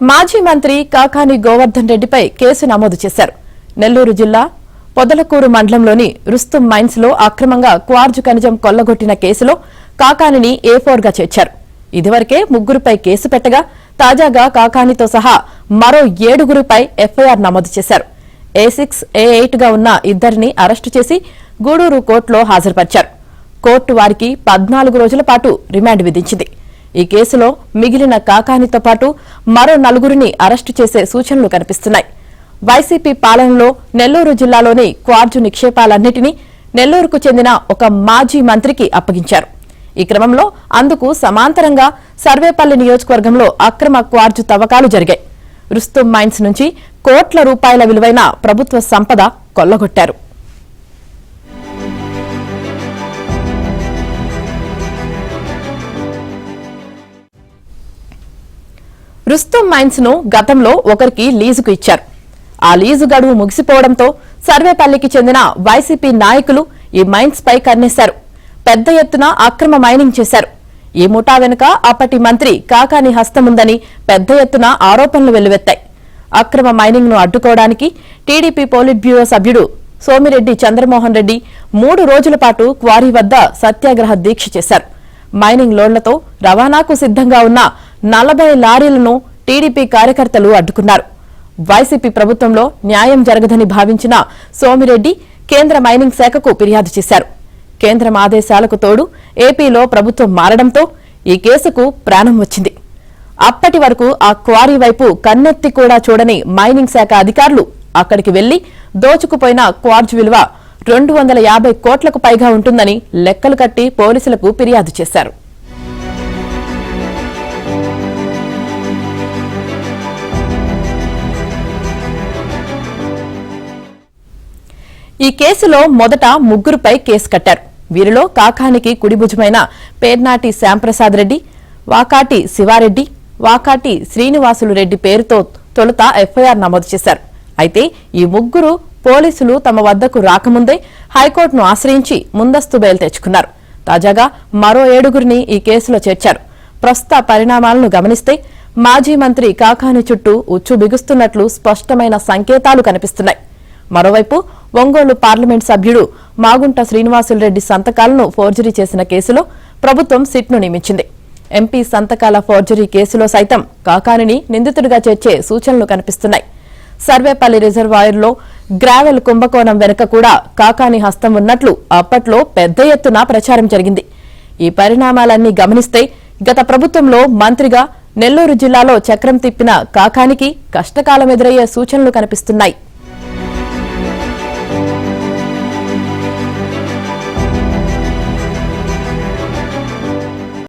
మాజీ మంత్రి కాకాని గోవర్ధన్ రెడ్డిపై కేసు నమోదు చేశారు. నెల్లూరు జిల్లా పొదలకూరు మండలంలోని రుస్తుం మైన్స్ లో అక్రమంగా క్వార్జు ఖనిజం కొల్లగొట్టిన కేసులో కాకానిని A4 గా చేర్చారు. ఇదివరకే ముగ్గురుపై కేసు పెట్టగా తాజాగా కాకానితో సహా మరో 7గురిపై FIR నమోదు చేశారు. A6, A8 గా ఉన్న ఇద్దరిని అరెస్టు చేసి గూడూరు కోర్టులో హాజరుపరిచారు. కోర్టు వారికి 14 రోజుల పాటు రిమాండ్ విధించింది. ఈ కేసులో మిగిలిన కాకానితో పాటు మరో 4గురిని అరెస్టు చేసే సూచనలు కనిపిస్తున్నాయి. వైసీపీ పాలనలో నెల్లూరు జిల్లాలోని క్వార్జు నిక్షేపాలన్నింటినీ నెల్లూరుకు చెందిన ఒక మాజీ మంత్రికి అప్పగించారు. ఈ క్రమంలో అందుకు సమాంతరంగా సర్వేపల్లి నియోజకవర్గంలో అక్రమ క్వార్జు తవ్వకాలు జరిగాయి. రుస్తుం మైన్స్ నుంచి కోట్ల రూపాయల విలువైన ప్రభుత్వ సంపద కొల్లగొట్టారు. రుస్తుం మైన్స్ ను గతంలో ఒకరికి లీజుకు ఇచ్చారు. ఆ లీజు గడువు ముగిసిపోవడంతో సర్వేపల్లికి చెందిన వైసీపీ నాయకులు ఈ మైన్స్ పై కన్నేశారు. పెద్ద ఎత్తున అక్రమ మైనింగ్ చేశారు. ఈ ముఠా వెనుక అప్పటి మంత్రి కాకాని హస్తముందని పెద్ద ఎత్తున ఆరోపణలు వెల్లువెత్తాయి. అక్రమ మైనింగ్ ను అడ్డుకోవడానికి టీడీపీ పోలిట్ బ్యూరో సభ్యుడు సోమిరెడ్డి చంద్రమోహన్ రెడ్డి 3 రోజుల పాటు క్వారీ వద్ద సత్యాగ్రహ దీక్ష చేశారు. మైనింగ్ లోడ్లతో రవాణాకు సిద్ధంగా ఉన్న 40 లారీలను టీడీపీ కార్యకర్తలు అడ్డుకున్నారు. వైసీపీ ప్రభుత్వంలో న్యాయం జరగదని భావించిన సోమిరెడ్డి కేంద్ర మైనింగ్ శాఖకు ఫిర్యాదు చేశారు. కేంద్రం ఆదేశాలకు తోడు ఏపీలో ప్రభుత్వం మారడంతో ఈ కేసుకు ప్రాణం వచ్చింది. అప్పటి వరకు ఆ క్వారీ వైపు కన్నెత్తి కూడా చూడని మైనింగ్ శాఖ అధికారులు అక్కడికి వెళ్లి దోచుకుపోయిన క్వార్జ్ విలువ 250 కోట్లకు పైగా ఉంటుందని లెక్కలు కట్టి పోలీసులకు ఫిర్యాదు చేశారు. ఈ కేసులో మొదట 3గురిపై కేసు కట్టారు. వీరిలో కాకానికి కుడిభుజమైన పేర్నాటి శ్యాంప్రసాద్ రెడ్డి, వాకాటి శివారెడ్డి, వాకాటి శ్రీనివాసులు రెడ్డి పేరుతో తొలుత FIR నమోదు చేశారు. అయితే ఈ 3గురు పోలీసులు తమ వద్దకు రాకముందే హైకోర్టును ఆశ్రయించి ముందస్తు బెయిల్ తెచ్చుకున్నారు. తాజాగా మరో 7గురిని ఈ కేసులో చేర్చారు. ప్రస్తుత పరిణామాలను గమనిస్తే మాజీ మంత్రి కాకాని చుట్టూ ఉచ్చు బిగుస్తున్నట్లు స్పష్టమైన సంకేతాలు కనిపిస్తున్నాయి. మరోవైపు ఒంగోలు పార్లమెంట్ సభ్యుడు మాగుంట శ్రీనివాసులరెడ్డి సంతకాలను ఫోర్జరీ చేసిన కేసులో ప్రభుత్వం సిట్ను నియమించింది. ఎంపీ సంతకాల ఫోర్జరీ కేసులో సైతం కాకానిని నిందితుడిగా చేర్చే సూచనలు కనిపిస్తున్నాయి. సర్వేపల్లి రిజర్వాయర్లో గ్రావెల్ కుంభకోణం వెనుక కూడా కాకాని హస్తం ఉన్నట్లు అప్పట్లో పెద్ద ఎత్తున ప్రచారం జరిగింది. ఈ పరిణామాలన్నీ గమనిస్తే గత ప్రభుత్వంలో మంత్రిగా నెల్లూరు జిల్లాలో చక్రం తిప్పిన కాకానికి కష్టకాలం ఎదురయ్యే సూచనలు కనిపిస్తున్నాయి.